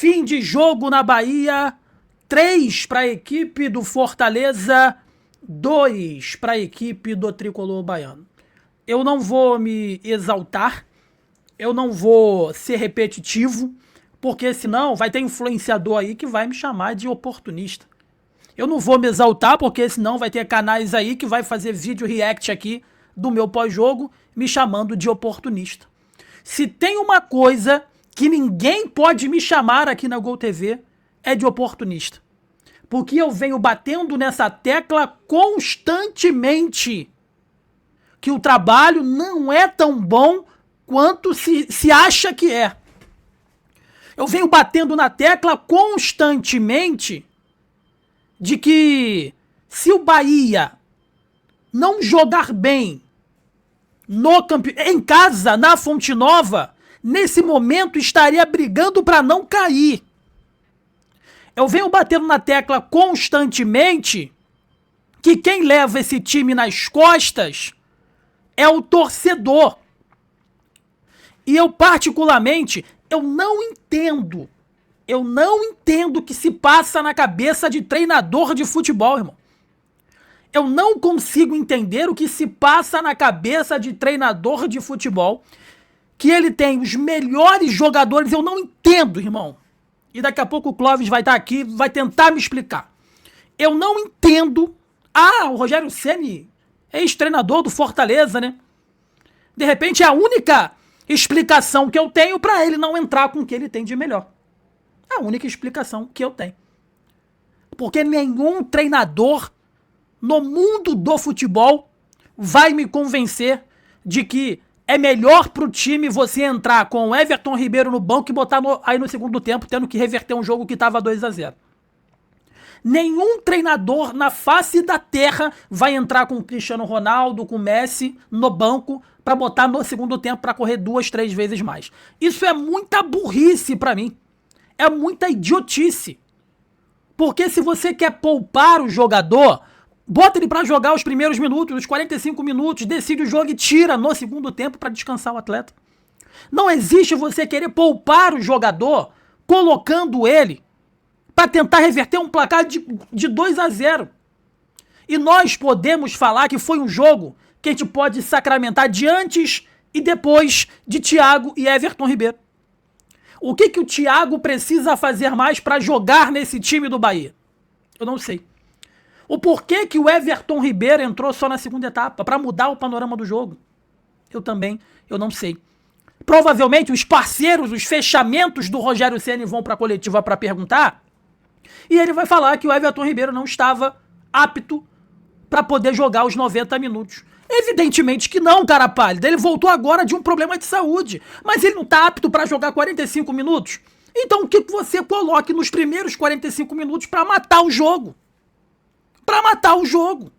Fim de jogo na Bahia, 3 para a equipe do Fortaleza, 2 para a equipe do Tricolor Baiano. Eu não vou me exaltar, eu não vou ser repetitivo, porque senão vai ter influenciador aí que vai me chamar de oportunista. Eu não vou me exaltar, porque senão vai ter canais aí que vai fazer vídeo react aqui do meu pós-jogo me chamando de oportunista. Se tem uma coisa que ninguém pode me chamar aqui na Gol TV, é de oportunista. Porque eu venho batendo nessa tecla constantemente que o trabalho não é tão bom quanto se acha que é. Eu venho batendo na tecla constantemente de que se o Bahia não jogar bem em casa, na Fonte Nova, nesse momento estaria brigando para não cair. Eu venho batendo na tecla constantemente que quem leva esse time nas costas é o torcedor. E eu, particularmente, eu não entendo o que se passa na cabeça de treinador de futebol, irmão. Eu não consigo entender o que se passa na cabeça de treinador de futebol, que ele tem os melhores jogadores, eu não entendo, irmão. E daqui a pouco o Clóvis vai estar aqui, vai tentar me explicar. Eu não entendo. O Rogério Ceni é ex-treinador do Fortaleza, né? De repente é a única explicação que eu tenho para ele não entrar com o que ele tem de melhor. É a única explicação que eu tenho. Porque nenhum treinador no mundo do futebol vai me convencer de que é melhor pro time você entrar com o Everton Ribeiro no banco e botar aí no segundo tempo, tendo que reverter um jogo que estava 2-0. Nenhum treinador na face da terra vai entrar com o Cristiano Ronaldo, com o Messi no banco para botar no segundo tempo para correr 2, 3 vezes mais. Isso é muita burrice para mim. É muita idiotice. Porque se você quer poupar o jogador, bota ele pra jogar os primeiros minutos, os 45 minutos, decide o jogo e tira no segundo tempo pra descansar o atleta. Não existe você querer poupar o jogador colocando ele pra tentar reverter um placar de 2-0. E nós podemos falar que foi um jogo que a gente pode sacramentar de antes e depois de Thiago e Everton Ribeiro. O que o Thiago precisa fazer mais pra jogar nesse time do Bahia? Eu não sei. O porquê que o Everton Ribeiro entrou só na segunda etapa, para mudar o panorama do jogo? Eu não sei. Provavelmente os parceiros, os fechamentos do Rogério Ceni vão para a coletiva para perguntar, e ele vai falar que o Everton Ribeiro não estava apto para poder jogar os 90 minutos. Evidentemente que não, cara pálida. Ele voltou agora de um problema de saúde, mas ele não está apto para jogar 45 minutos. Então o que você coloque nos primeiros 45 minutos para matar o jogo? Para matar o jogo.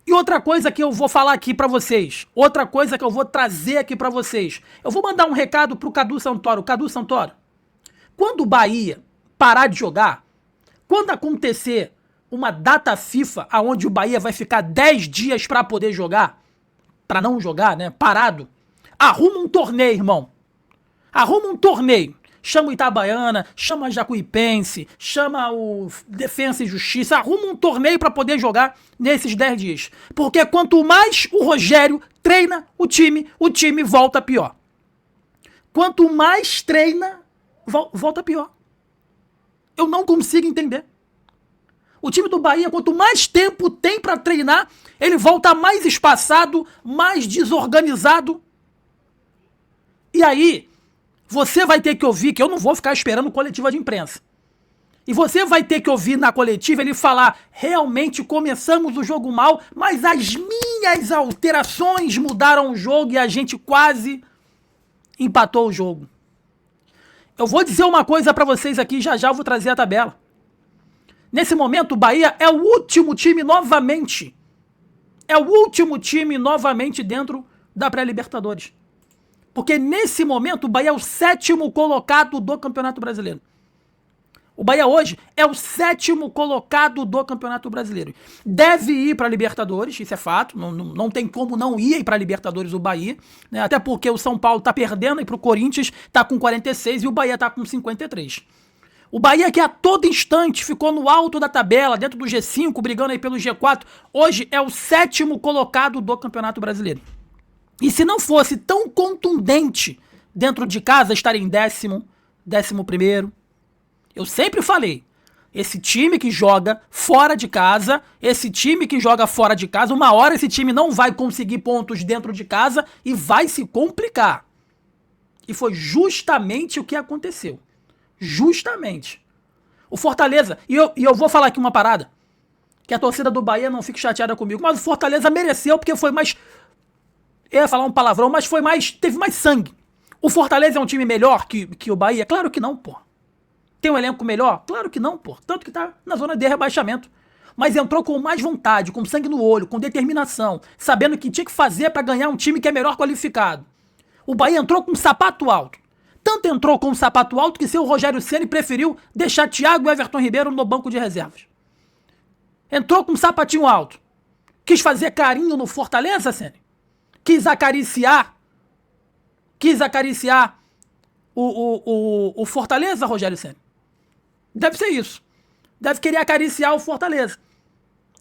E outra coisa que eu vou falar aqui para vocês, outra coisa que eu vou trazer aqui para vocês, eu vou mandar um recado pro Cadu Santoro. Cadu Santoro, quando o Bahia parar de jogar, quando acontecer uma data FIFA onde o Bahia vai ficar 10 dias para poder jogar, para não jogar, né, parado, arruma um torneio, irmão. Arruma um torneio. Chama o Itabaiana, chama a Jacuipense, chama o Defensa e Justiça, arruma um torneio para poder jogar nesses 10 dias. Porque quanto mais o Rogério treina o time volta pior. Quanto mais treina, volta pior. Eu não consigo entender. O time do Bahia, quanto mais tempo tem para treinar, ele volta mais espaçado, mais desorganizado. E aí, você vai ter que ouvir, que eu não vou ficar esperando coletiva de imprensa. E você vai ter que ouvir na coletiva ele falar, realmente começamos o jogo mal, mas as minhas alterações mudaram o jogo e a gente quase empatou o jogo. Eu vou dizer uma coisa pra vocês aqui, já eu vou trazer a tabela. Nesse momento, o Bahia é o último time novamente. É o último time novamente dentro da pré-Libertadores. Porque nesse momento o Bahia é o 7º colocado do Campeonato Brasileiro. O Bahia hoje é o 7º colocado do Campeonato Brasileiro. Deve ir para a Libertadores, isso é fato. Não tem como não ir para a Libertadores o Bahia, né? Até porque o São Paulo tá perdendo e pro Corinthians tá com 46 e o Bahia tá com 53. O Bahia, que a todo instante ficou no alto da tabela, dentro do G5, brigando aí pelo G4, hoje é o 7º colocado do Campeonato Brasileiro. E se não fosse tão contundente dentro de casa, estaria em 11º. Eu sempre falei, esse time que joga fora de casa, uma hora esse time não vai conseguir pontos dentro de casa e vai se complicar. E foi justamente o que aconteceu. Justamente. O Fortaleza, e eu vou falar aqui uma parada, que a torcida do Bahia não fique chateada comigo, mas o Fortaleza mereceu porque foi mais... Eu ia falar um palavrão, mas teve mais sangue. O Fortaleza é um time melhor que o Bahia? Claro que não, pô. Tem um elenco melhor? Claro que não, pô. Tanto que tá na zona de rebaixamento. Mas entrou com mais vontade, com sangue no olho, com determinação, sabendo o que tinha que fazer pra ganhar um time que é melhor qualificado. O Bahia entrou com um sapato alto. Tanto entrou com um sapato alto que seu Rogério Ceni preferiu deixar Thiago e Everton Ribeiro no banco de reservas. Entrou com um sapatinho alto. Quis fazer carinho no Fortaleza, Ceni? Quis acariciar o Fortaleza, Rogério Ceni? Deve ser isso. Deve querer acariciar o Fortaleza,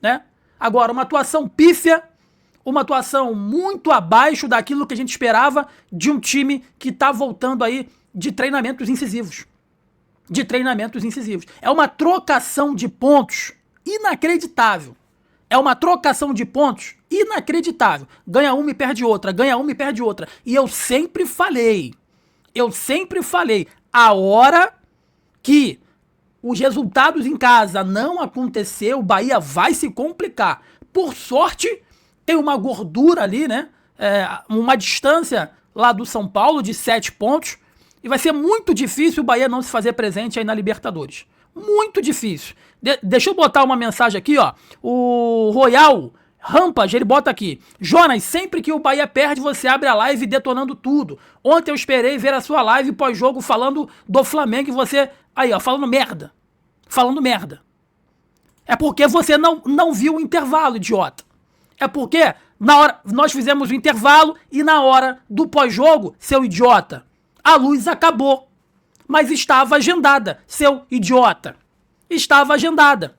né? Agora, uma atuação pífia, uma atuação muito abaixo daquilo que a gente esperava de um time que tá voltando aí de treinamentos incisivos. É uma trocação de pontos inacreditável. Ganha uma e perde outra, E eu sempre falei, a hora que os resultados em casa não acontecer, o Bahia vai se complicar. Por sorte, tem uma gordura ali, né? Uma distância lá do São Paulo de 7 pontos. E vai ser muito difícil o Bahia não se fazer presente aí na Libertadores. Muito difícil. Deixa eu botar uma mensagem aqui, ó. O Royal Rampas, ele bota aqui: Jonas, sempre que o Bahia perde, você abre a live detonando tudo. Ontem eu esperei ver a sua live pós-jogo falando do Flamengo e você... Aí, ó, falando merda. É porque você não viu o intervalo, idiota. É porque na hora nós fizemos o intervalo e na hora do pós-jogo, seu idiota, a luz acabou. Mas estava agendada, seu idiota. Estava agendada.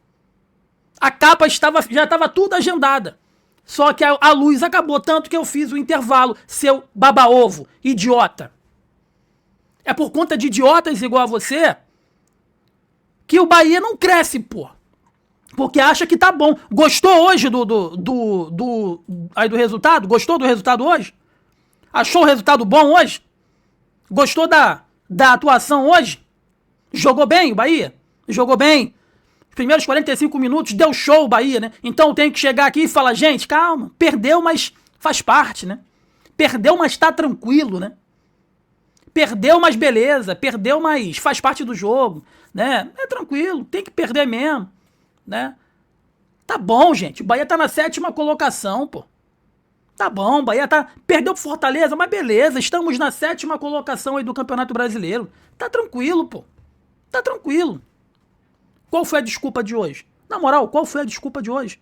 A capa já estava tudo agendada. Só que a luz acabou, tanto que eu fiz o intervalo, seu baba-ovo, idiota. É por conta de idiotas igual a você que o Bahia não cresce, pô. Porque acha que tá bom. Gostou hoje do resultado? Gostou do resultado hoje? Achou o resultado bom hoje? Gostou da atuação hoje? Jogou bem o Bahia? Jogou bem. Os primeiros 45 minutos deu show o Bahia, né? Então tem que chegar aqui e falar, gente, calma, perdeu, mas faz parte, né? Perdeu, mas tá tranquilo, né? Perdeu, mas beleza. Perdeu, mas faz parte do jogo, né? É tranquilo, tem que perder mesmo, né? Tá bom, gente. O Bahia tá na 7ª colocação, pô. Tá bom, o Bahia perdeu pro Fortaleza, mas beleza. Estamos na 7ª colocação aí do Campeonato Brasileiro. Tá tranquilo, pô. Tá tranquilo. Qual foi a desculpa de hoje? Na moral, qual foi a desculpa de hoje?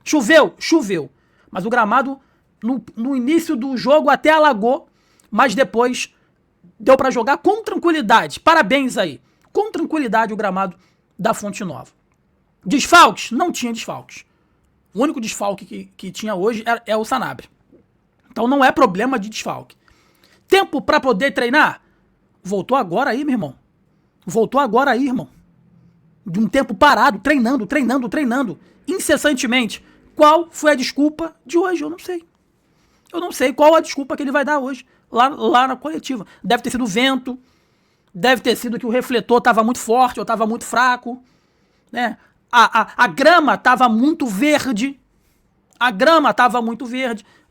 Choveu? Choveu. Mas o gramado, no início do jogo, até alagou, mas depois deu pra jogar com tranquilidade. Parabéns aí. Com tranquilidade o gramado da Fonte Nova. Desfalques? Não tinha desfalques. O único desfalque que tinha hoje é o Sanabria. Então não é problema de desfalque. Tempo pra poder treinar? Voltou agora aí, meu irmão. De um tempo parado, treinando, incessantemente. Qual foi a desculpa de hoje? Eu não sei qual a desculpa que ele vai dar hoje, lá na coletiva. Deve ter sido o vento, deve ter sido que o refletor estava muito forte ou estava muito fraco, né? A grama estava muito verde.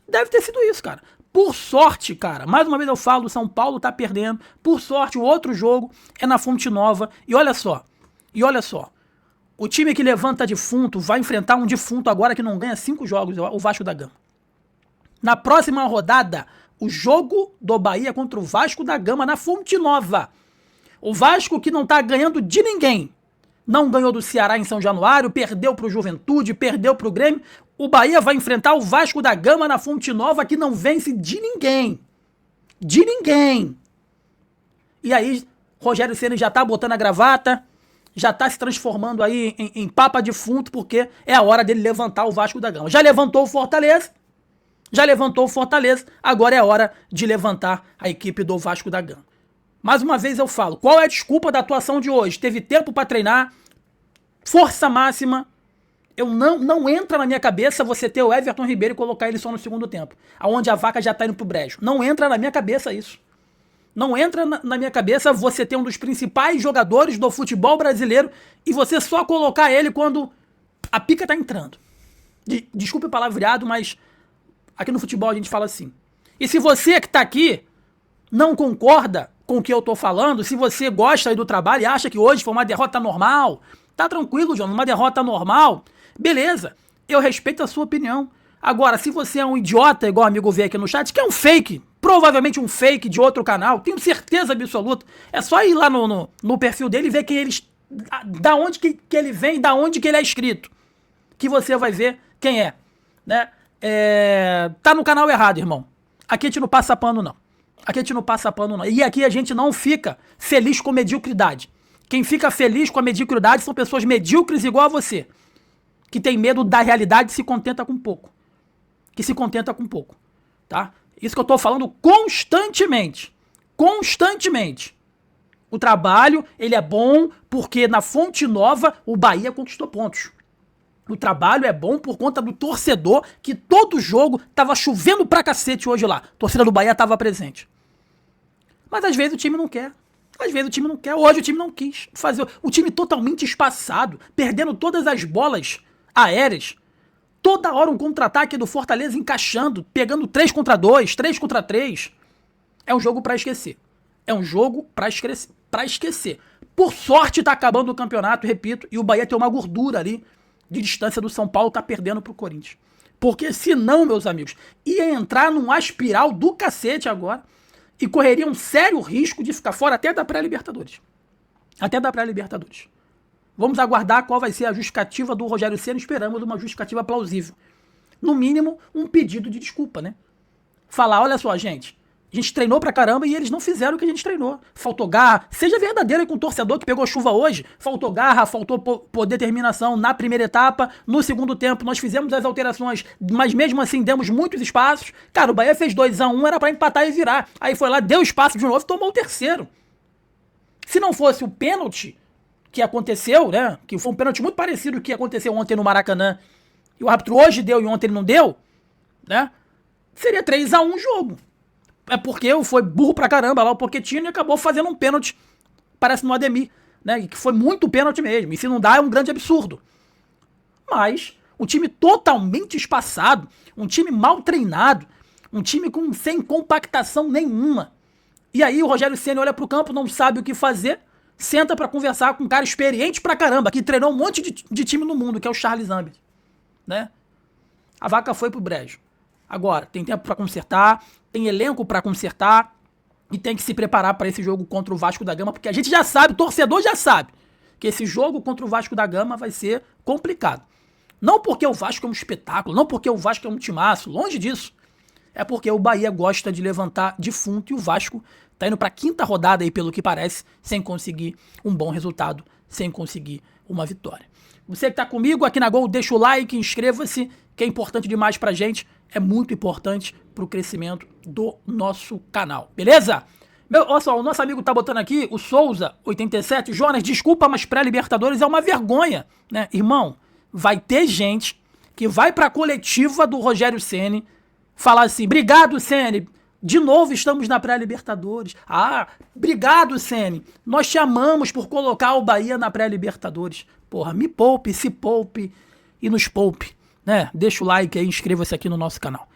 Deve ter sido isso, cara. Por sorte, cara, mais uma vez eu falo, o São Paulo tá perdendo. Por sorte, o outro jogo é na Fonte Nova. E olha só, o time que levanta defunto vai enfrentar um defunto agora que não ganha 5 jogos, o Vasco da Gama. Na próxima rodada, o jogo do Bahia contra o Vasco da Gama na Fonte Nova. O Vasco que não tá ganhando de ninguém. não ganhou do Ceará em São Januário, perdeu pro Juventude, perdeu pro Grêmio. O Bahia vai enfrentar o Vasco da Gama na Fonte Nova, que não vence de ninguém. De ninguém. E aí, Rogério Ceni já tá botando a gravata, já tá se transformando aí em papa defunto, porque é a hora dele levantar o Vasco da Gama. Já levantou o Fortaleza, agora é a hora de levantar a equipe do Vasco da Gama. Mais uma vez eu falo, qual é a desculpa da atuação de hoje? Teve tempo para treinar, força máxima. Não entra na minha cabeça você ter o Everton Ribeiro e colocar ele só no segundo tempo, aonde a vaca já tá indo pro brejo. Não entra na minha cabeça isso. Não entra na minha cabeça você ter um dos principais jogadores do futebol brasileiro e você só colocar ele quando a pica tá entrando. Desculpe o palavreado, mas aqui no futebol a gente fala assim. E se você que tá aqui não concorda com o que eu tô falando, se você gosta aí do trabalho e acha que hoje foi uma derrota normal, tá tranquilo, João, uma derrota normal, beleza, eu respeito a sua opinião. Agora, se você é um idiota, igual o amigo vê aqui no chat, que é um fake, provavelmente um fake de outro canal, tenho certeza absoluta, é só ir lá no perfil dele e ver quem eles, da onde que ele vem, da onde que ele é inscrito, que você vai ver quem é, né? Tá no canal errado, irmão. Aqui a gente não passa pano, não. E aqui a gente não fica feliz com mediocridade. Quem fica feliz com a mediocridade são pessoas medíocres igual a você, que tem medo da realidade e se contenta com pouco. Tá? Isso que eu tô falando constantemente. O trabalho, ele é bom porque na Fonte Nova o Bahia conquistou pontos. O trabalho é bom por conta do torcedor, que todo jogo tava chovendo pra cacete hoje lá. A torcida do Bahia tava presente. Mas às vezes o time não quer. Hoje o time não quis fazer. O time totalmente espaçado, perdendo todas as bolas aéreas. Toda hora um contra-ataque do Fortaleza encaixando, pegando 3 contra 2, 3 contra 3. É um jogo pra esquecer. Por sorte tá acabando o campeonato, repito, e o Bahia tem uma gordura ali de distância do São Paulo, tá perdendo pro Corinthians. Porque senão, meus amigos, ia entrar numa espiral do cacete agora e correria um sério risco de ficar fora até da pré-Libertadores. Vamos aguardar qual vai ser a justificativa do Rogério Ceni. Esperamos uma justificativa plausível. No mínimo, um pedido de desculpa, né? Falar, olha só, gente, a gente treinou pra caramba e eles não fizeram o que a gente treinou. Faltou garra. Seja verdadeiro aí com o torcedor que pegou chuva hoje. Faltou garra, faltou determinação na primeira etapa. No segundo tempo, nós fizemos as alterações, mas mesmo assim demos muitos espaços. Cara, o Bahia fez 2-1, era pra empatar e virar. Aí foi lá, deu espaço de novo e tomou o terceiro. Se não fosse o pênalti que aconteceu, né? Que foi um pênalti muito parecido com o que aconteceu ontem no Maracanã. E o árbitro hoje deu e ontem ele não deu, né? Seria 3-1 o jogo. É porque foi burro pra caramba lá o Pochettino e acabou fazendo um pênalti, parece no Ademir, né? Que foi muito pênalti mesmo. E se não dá, é um grande absurdo. Mas um time totalmente espaçado, um time mal treinado, um time sem compactação nenhuma. E aí o Rogério Ceni olha pro campo, não sabe o que fazer, senta pra conversar com um cara experiente pra caramba, que treinou um monte de time no mundo, que é o Charles Lambert, né? A vaca foi pro brejo. Agora, tem tempo pra consertar, tem elenco pra consertar e tem que se preparar pra esse jogo contra o Vasco da Gama, porque a gente já sabe, o torcedor já sabe, que esse jogo contra o Vasco da Gama vai ser complicado. Não porque o Vasco é um espetáculo, não porque o Vasco é um timaço, longe disso. É porque o Bahia gosta de levantar defunto e o Vasco tá indo pra 5ª rodada aí, pelo que parece, sem conseguir um bom resultado, sem conseguir uma vitória. Você que tá comigo aqui na Gol, deixa o like, inscreva-se, que é importante demais pra gente, é muito importante pro crescimento do nosso canal, beleza? Olha só, o nosso amigo tá botando aqui, o Souza87, Jonas, desculpa, mas pré-Libertadores é uma vergonha, né? Irmão, vai ter gente que vai pra coletiva do Rogério Ceni falar assim, obrigado, Ceni, de novo estamos na pré-Libertadores. Ah, obrigado, Ceni, nós te amamos por colocar o Bahia na pré-Libertadores. Porra, me poupe, se poupe e nos poupe, né? Deixa o like aí, inscreva-se aqui no nosso canal.